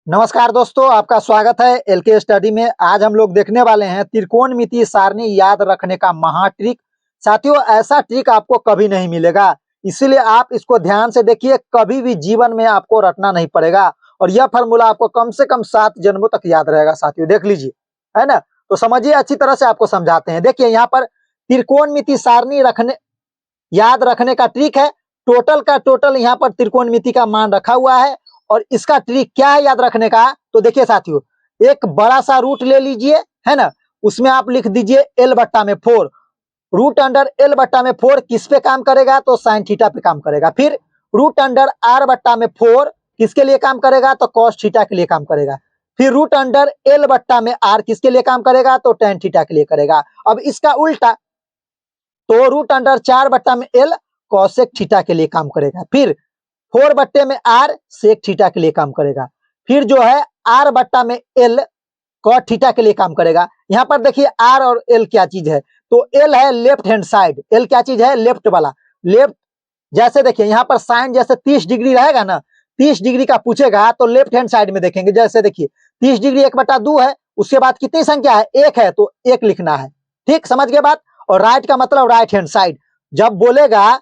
नमस्कार दोस्तों, आपका स्वागत है एलके स्टडी में। आज हम लोग देखने वाले हैं त्रिकोणमितीय सारणी याद रखने का महा ट्रिक। साथियों, ऐसा ट्रिक आपको कभी नहीं मिलेगा, इसीलिए आप इसको ध्यान से देखिए। कभी भी जीवन में आपको रटना नहीं पड़ेगा और यह फॉर्मूला आपको कम से कम 7 जन्मों तक याद रहेगा। साथियों देख लीजिए, है ना। तो समझिए, अच्छी तरह से आपको समझाते हैं। देखिए यहाँ पर त्रिकोणमितीय सारणी याद रखने का ट्रिक है। टोटल का टोटल यहाँ पर त्रिकोणमिति का मान रखा हुआ है और इसका ट्रिक क्या है याद रखने का। तो देखिए साथियों, एक बड़ा सा रूट ले लीजिए, है ना। उसमें आप लिख दीजिए एल बट्टा में 4। रूट अंडर एल बट्टा में 4 किस पे काम करेगा? तो साइन थीटा पे काम करेगा। फिर रूट अंडर आर बट्टा में 4 किसके लिए काम करेगा? तो कॉस थीटा के लिए काम करेगा। फिर रूट अंडर एल बट्टा में आर किसके लिए काम करेगा? तो टेन थीटा के लिए करेगा। अब इसका उल्टा, तो रूट अंडर 4 बट्टा में एल कॉसेक थीटा के लिए काम करेगा। फिर 4 बट्टे में आर सेक थीटा के लिए काम करेगा। फिर जो है आर बट्टा में एल कॉट थीटा के लिए काम करेगा। यहाँ पर देखिए आर और एल क्या चीज है? तो एल है लेफ्ट हैंड साइड, एल क्या चीज है? लेफ्ट वाला। लेफ्ट, जैसे देखिए यहाँ पर साइन जैसे 30 डिग्री रहेगा ना, 30 डिग्री का पूछेगा तो लेफ्ट हैंड साइड में देखेंगे। जैसे देखिए 30 डिग्री 1/2 है, उसके बाद कितनी संख्या है? 1 है, तो 1 लिखना है। ठीक, समझ गए बात। और राइट का मतलब राइट हैंड साइड। जब बोलेगा,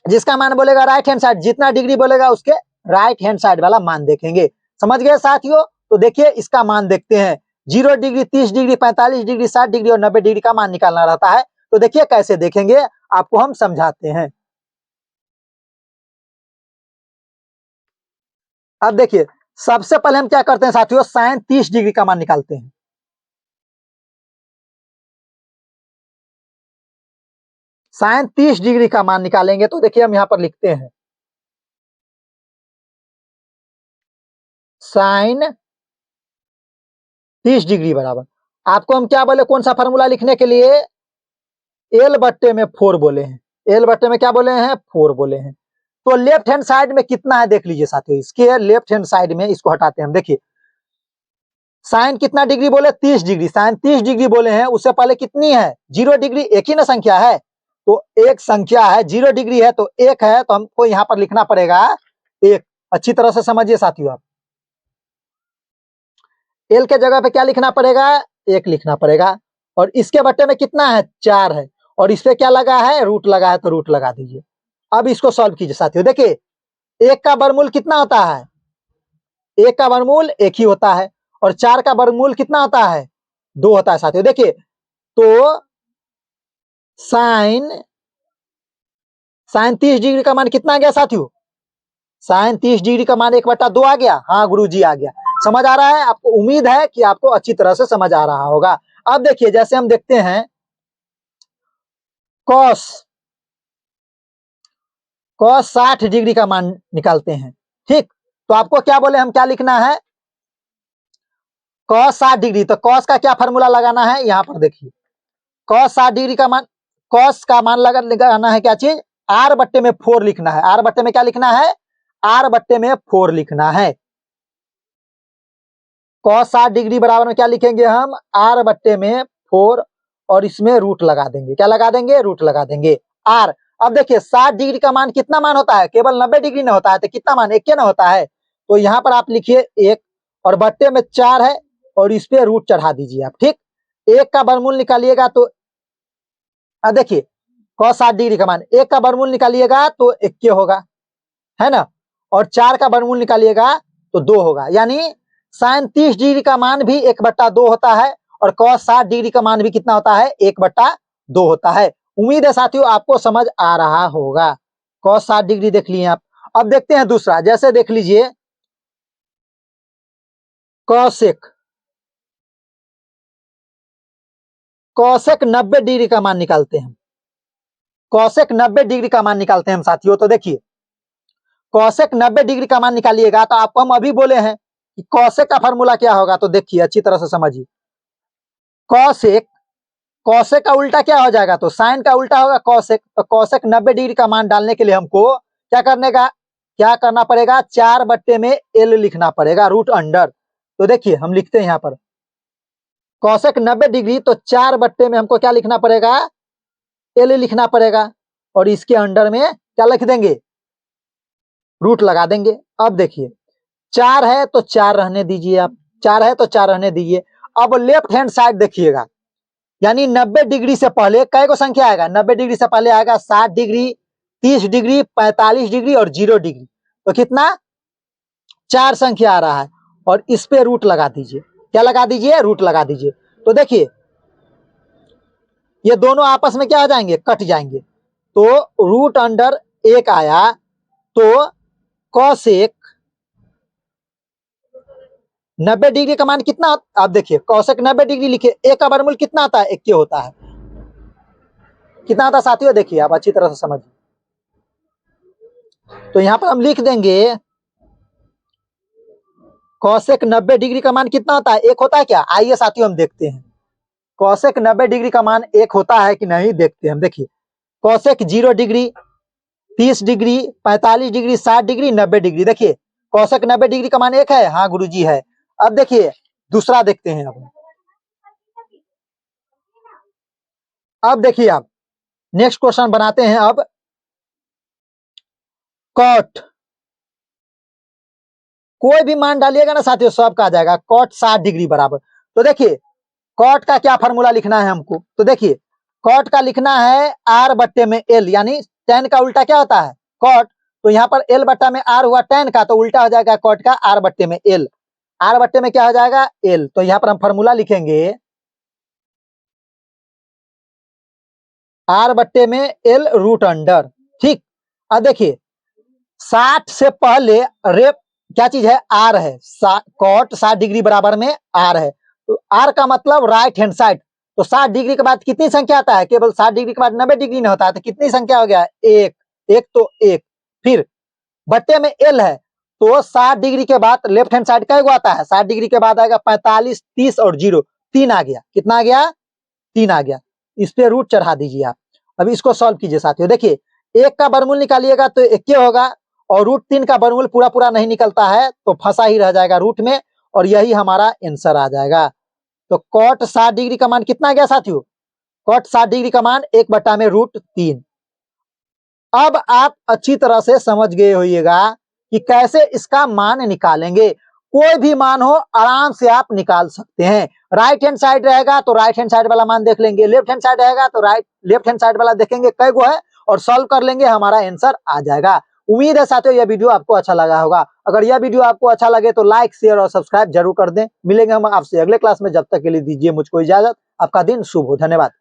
जिसका मान बोलेगा राइट हैंड साइड, जितना डिग्री बोलेगा उसके राइट हैंड साइड वाला मान देखेंगे। समझ गए साथियों? तो देखिए इसका मान देखते हैं। 0 डिग्री, 30 डिग्री, 45 डिग्री, 60 डिग्री और 90 डिग्री का मान निकालना रहता है। तो देखिए कैसे देखेंगे, आपको हम समझाते हैं। अब देखिए, सबसे पहले हम क्या करते हैं साथियों, साइन 30 डिग्री का मान निकालते हैं। साइन 30 डिग्री का मान निकालेंगे तो देखिए हम यहां पर लिखते हैं साइन 30 डिग्री बराबर, आपको हम क्या बोले, कौन सा फॉर्मूला लिखने के लिए? एल बट्टे में 4 बोले हैं। एल बट्टे में क्या बोले हैं? 4 बोले हैं। तो लेफ्ट हैंड साइड में कितना है देख लीजिए साथियों। इसके लेफ्ट हैंड साइड में इसको हटाते हैं हम। देखिए साइन कितना डिग्री बोले? 30 डिग्री। साइन 30 डिग्री बोले हैं, उससे पहले कितनी है? 0 डिग्री। एक ही ना संख्या है, तो एक संख्या है। 0 डिग्री है तो 1 है, तो हमको यहाँ पर लिखना पड़ेगा 1। अच्छी तरह से समझिए साथियों। आप एल के जगह पे क्या लिखना पड़ेगा? 1 लिखना पड़ेगा। और इसके बट्टे में कितना है? 4 है। और इस पे क्या लगा है? रूट लगा है, तो रूट लगा दीजिए। अब इसको सॉल्व कीजिए साथियों। देखिए 1 का वर्गमूल कितना होता है? 1 का वर्गमूल 1 ही होता है। और 4 का वर्गमूल कितना होता है? 2 होता है साथियों। देखिए तो साइन 30 डिग्री का मान कितना आ गया साथियों? साइन 30 डिग्री का मान 1/2 आ गया। हाँ गुरुजी, आ गया। समझ आ रहा है आपको? उम्मीद है कि आपको अच्छी तरह से समझ आ रहा होगा। अब देखिए, जैसे हम देखते हैं कॉस 60 डिग्री का मान निकालते हैं। ठीक, तो आपको क्या बोले, हम क्या लिखना है? Cos 60 degree. तो कॉस का क्या फॉर्मूला लगाना है? यहाँ पर देखिए, कॉस 60 डिग्री का मान, कॉस का मान लगाना है क्या चीज? आर बट्टे में 4 लिखना है। आर बट्टे में क्या लिखना है? आर बट्टे में 4 लिखना है। कॉस 60 डिग्री बराबर में क्या लिखेंगे हम? आर बट्टे में 4, और इसमें रूट लगा देंगे। क्या लगा देंगे? रूट लगा देंगे आर। अब देखिए 60 डिग्री का मान कितना मान होता है? केवल 90 डिग्री ना होता है, तो कितना मान? 1 ना होता है। तो यहाँ पर आप लिखिए 1, और बट्टे में 4 है, और इस पे रूट चढ़ा दीजिए आप। ठीक, 1 का वर्गमूल निकालिएगा तो अब देखिए cos 60 डिग्री का मान, 1 का वर्गमूल निकालिएगा तो 1 होगा, है ना। और 4 का वर्गमूल निकालिएगा तो 2 होगा। यानी साइन 30 डिग्री का मान भी 1/2 होता है, और cos 60 डिग्री का मान भी कितना होता है? 1/2 होता है। उम्मीद है साथियों आपको समझ आ रहा होगा। cos 60 डिग्री देख लिए आप। अब देखते हैं दूसरा। जैसे देख लीजिए कॉसेक 90 डिग्री का मान निकालते हैं। कॉसेक 90 डिग्री का मान निकालते हैं हम साथियों। तो देखिए कॉसेक 90 डिग्री का मान निकालिएगा, तो आपको हम अभी बोले हैं कि कॉसेक का फॉर्मूला क्या होगा। तो देखिए अच्छी तरह से समझिए, कॉसेक, कॉसेक का उल्टा क्या हो जाएगा? तो साइन का उल्टा होगा कॉसेक। तो कॉसेक 90 डिग्री का मान डालने के लिए हमको क्या करना पड़ेगा? 4 बट्टे में एल लिखना पड़ेगा, रूट अंडर। तो देखिए हम लिखते हैं यहाँ पर कॉसेक 90 डिग्री, तो 4 बट्टे में हमको क्या लिखना पड़ेगा? एल लिखना पड़ेगा, और इसके अंडर में क्या लिख देंगे? रूट लगा देंगे। अब देखिए 4 है तो 4 रहने दीजिए आप, 4 है तो 4 रहने दीजिए। अब लेफ्ट हैंड साइड देखिएगा, यानी 90 डिग्री से पहले कै को संख्या आएगा, 90 डिग्री से पहले आएगा 60 डिग्री, 30 डिग्री, 45 डिग्री और 0 डिग्री। तो कितना, 4 संख्या आ रहा है और इस पे रूट लगा दीजिए। क्या लगा दीजिए, रूट लगा दीजिए। तो देखिए ये दोनों आपस में क्या हो जाएंगे, कट जाएंगे। तो रूट अंडर 1 आया, तो कॉसेक 90 डिग्री का मान कितना, आप देखिए कॉसेक 90 डिग्री लिखे, एक का वर्गमूल कितना आता है, 1 होता है। कितना आता है साथियों, देखिए आप अच्छी तरह से समझिए। तो यहां पर हम लिख देंगे कॉसेक 90 डिग्री का मान कितना होता है, 1 होता है क्या। आइए साथियों हम देखते हैं कॉसेक 90 डिग्री का मान 1 होता है कि नहीं, देखते हैं हम। देखिए cosec 0 degree, 30 degree, 45 degree, 60 degree, 90 degree. देखिए कॉसेक 90 डिग्री का मान 1 है, हाँ गुरुजी है। अब देखिए दूसरा देखते हैं। अब देखिए आप नेक्स्ट क्वेश्चन बनाते हैं। अब कॉट, कोई भी मान डालिएगा ना साथियों सबका आ जाएगा। कॉट 60 डिग्री बराबर, तो देखिए कॉट का क्या फार्मूला लिखना है हमको, तो देखिए कॉट का लिखना है आर बट्टे में एल, यानी टेन का उल्टा क्या होता है, कॉट। तो यहाँ पर एल बट्टा में आर हुआ टेन का, तो उल्टा हो जाएगा कॉट का आर बट्टे में एल। आर बट्टे में क्या हो जाएगा, एल। तो यहाँ पर हम फार्मूला लिखेंगे आर बट्टे में एल रूट अंडर, ठीक। अब देखिए 60 से पहले रेप क्या चीज है, आर है। कॉट 60 डिग्री बराबर में आर है, तो आर का मतलब राइट हैंड साइड। तो 60 डिग्री के बाद कितनी संख्या आता है, केवल 60 डिग्री के बाद 90 डिग्री नहीं होता है, तो कितनी संख्या हो गया, एक। एक तो एक, फिर बट्टे में एल है, तो 60 डिग्री के बाद लेफ्ट हैंड साइड का आता है, 60 डिग्री के बाद आएगा 45, 30 और 0, 3 आ गया। कितना आ गया, 3 आ गया। इस पे रूट चढ़ा दीजिए आप। अभी इसको सॉल्व कीजिए साथियों। देखिए 1 का वर्गमूल निकालिएगा तो 1 होगा, और रूट 3 का वर्गमूल पूरा पूरा नहीं निकलता है तो फंसा ही रह जाएगा रूट में, और यही हमारा आंसर आ जाएगा। तो कॉट 60 डिग्री का मान कितना गया साथियों, कॉट 60 डिग्री का मान 1 बटा में रूट 3। अब आप अच्छी तरह से समझ गए होइएगा कि कैसे इसका मान निकालेंगे। कोई भी मान हो आराम से आप निकाल सकते हैं। राइट हैंड साइड रहेगा तो राइट हैंड साइड वाला मान देख लेंगे, लेफ्ट हैंड साइड रहेगा तो लेफ्ट हैंड साइड वाला देखेंगे कई गो है, और सॉल्व कर लेंगे, हमारा आंसर आ जाएगा। उम्मीद है साथियों यह वीडियो आपको अच्छा लगा होगा। अगर यह वीडियो आपको अच्छा लगे तो लाइक, शेयर और सब्सक्राइब जरूर कर दें। मिलेंगे हम आपसे अगले क्लास में, जब तक के लिए दीजिए मुझको इजाजत। आपका दिन शुभ हो, धन्यवाद।